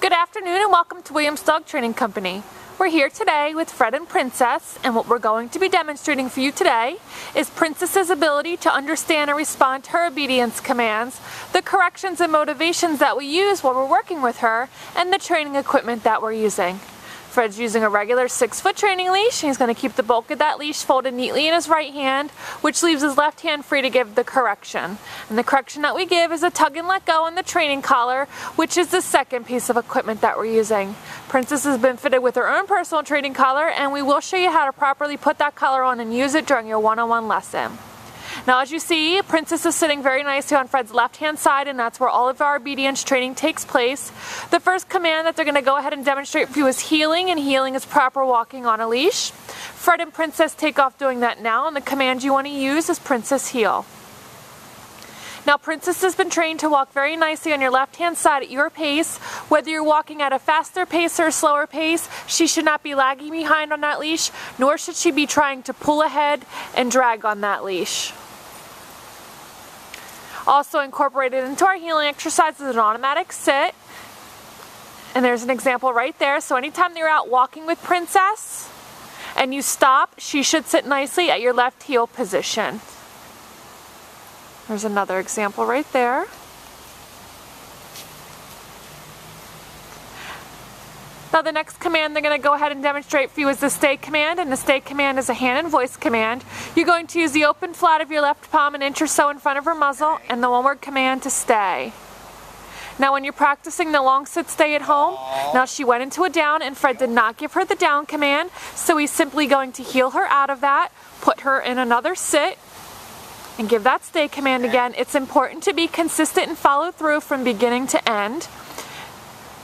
Good afternoon and welcome to Williams Dog Training Company. We're here today with Fred and Princess, and what we're going to be demonstrating for you today is Princess's ability to understand and respond to her obedience commands, the corrections and motivations that we use while we're working with her, and the training equipment that we're using. Fred's using a regular 6-foot training leash, and he's going to keep the bulk of that leash folded neatly in his right hand, which leaves his left hand free to give the correction. And the correction that we give is a tug and let go on the training collar, which is the second piece of equipment that we're using. Princess has been fitted with her own personal training collar, and we will show you how to properly put that collar on and use it during your one-on-one lesson. Now, as you see, Princess is sitting very nicely on Fred's left-hand side, and that's where all of our obedience training takes place. The first command that they're going to go ahead and demonstrate for you is heeling, and heeling is proper walking on a leash. Fred and Princess take off doing that now, and the command you want to use is Princess heel. Now, Princess has been trained to walk very nicely on your left-hand side at your pace. Whether you're walking at a faster pace or a slower pace, she should not be lagging behind on that leash, nor should she be trying to pull ahead and drag on that leash. Also incorporated into our heeling exercise is an automatic sit. And there's an example right there. So anytime you're out walking with Princess and you stop, she should sit nicely at your left heel position. There's another example right there. Now the next command they're going to go ahead and demonstrate for you is the stay command, and the stay command is a hand and voice command. You're going to use the open flat of your left palm an inch or so in front of her muzzle and the one-word command to stay. Now when you're practicing the long sit stay at home, now she went into a down and Fred did not give her the down command, so he's simply going to heel her out of that, put her in another sit, and give that stay command again. It's important to be consistent and follow through from beginning to end.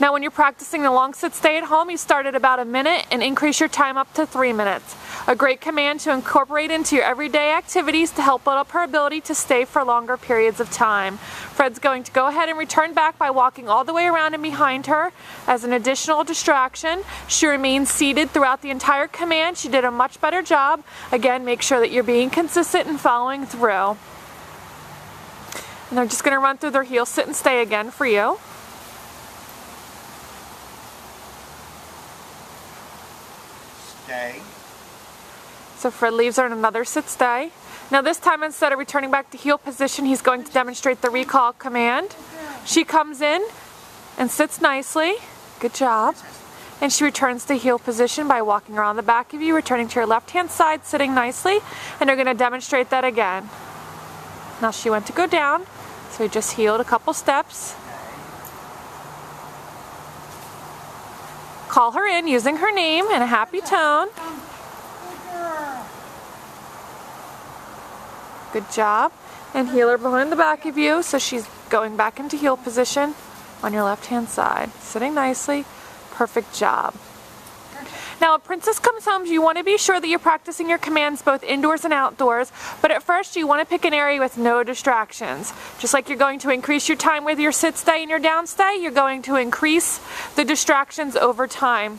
Now when you're practicing the long sit stay at home, you start at about a minute and increase your time up to 3 minutes. A great command to incorporate into your everyday activities to help build up her ability to stay for longer periods of time. Fred's going to go ahead and return back by walking all the way around and behind her as an additional distraction. She remains seated throughout the entire command. She did a much better job. Again, make sure that you're being consistent and following through. And they're just going to run through their heel sit and stay again for you. Stay. So Fred leaves her in another sit stay. Now this time, instead of returning back to heel position, he's going to demonstrate the recall command. She comes in and sits nicely. Good job. And she returns to heel position by walking around the back of you, returning to your left-hand side, sitting nicely. And they're going to demonstrate that again. Now she went to go down, so he just heeled a couple steps. Call her in using her name in a happy tone. Good job. And heel her behind the back of you, so she's going back into heel position on your left-hand side. Sitting nicely. Perfect job. Now, when Princess comes home, you want to be sure that you're practicing your commands both indoors and outdoors, but at first you want to pick an area with no distractions. Just like you're going to increase your time with your sit stay and your down stay, you're going to increase the distractions over time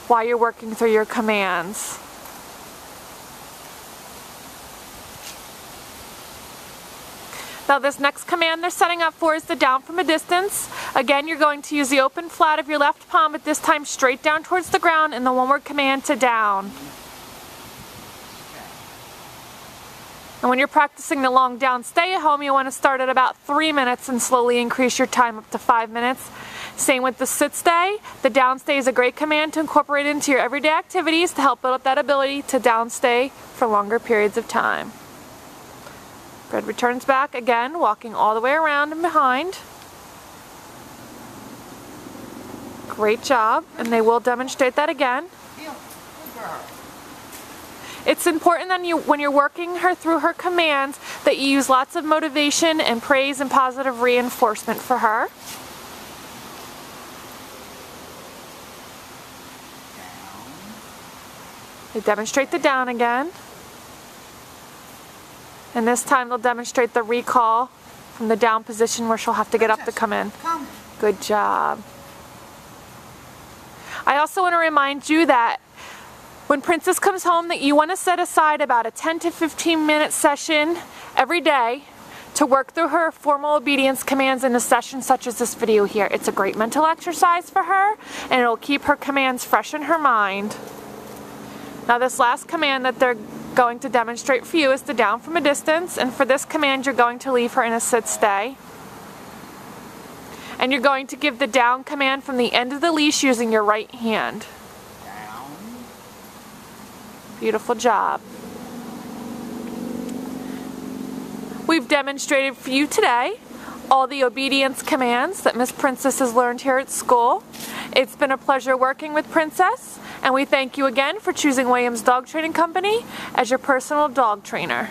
while you're working through your commands. Now this next command they're setting up for is the down from a distance. Again, you're going to use the open flat of your left palm, but this time straight down towards the ground, and the one-word command to down. And when you're practicing the long down stay at home, you want to start at about 3 minutes and slowly increase your time up to 5 minutes. Same with the sit stay. The down stay is a great command to incorporate into your everyday activities to help build up that ability to down stay for longer periods of time. Fred returns back again, walking all the way around and behind. Great job, and they will demonstrate that again. It's important that when you're working her through her commands that you use lots of motivation and praise and positive reinforcement for her. They demonstrate the down again. And this time they'll demonstrate the recall from the down position where she'll have to get up to come in. Good job. I also want to remind you that when Princess comes home that you want to set aside about a 10 to 15 minute session every day to work through her formal obedience commands in a session such as this video here. It's a great mental exercise for her, and it'll keep her commands fresh in her mind. Now this last command that they're going to demonstrate for you is the down from a distance, and for this command you're going to leave her in a sit-stay. And you're going to give the down command from the end of the leash using your right hand. Down. Beautiful job. We've demonstrated for you today all the obedience commands that Miss Princess has learned here at school. It's been a pleasure working with Princess, and we thank you again for choosing Williams Dog Training Company as your personal dog trainer.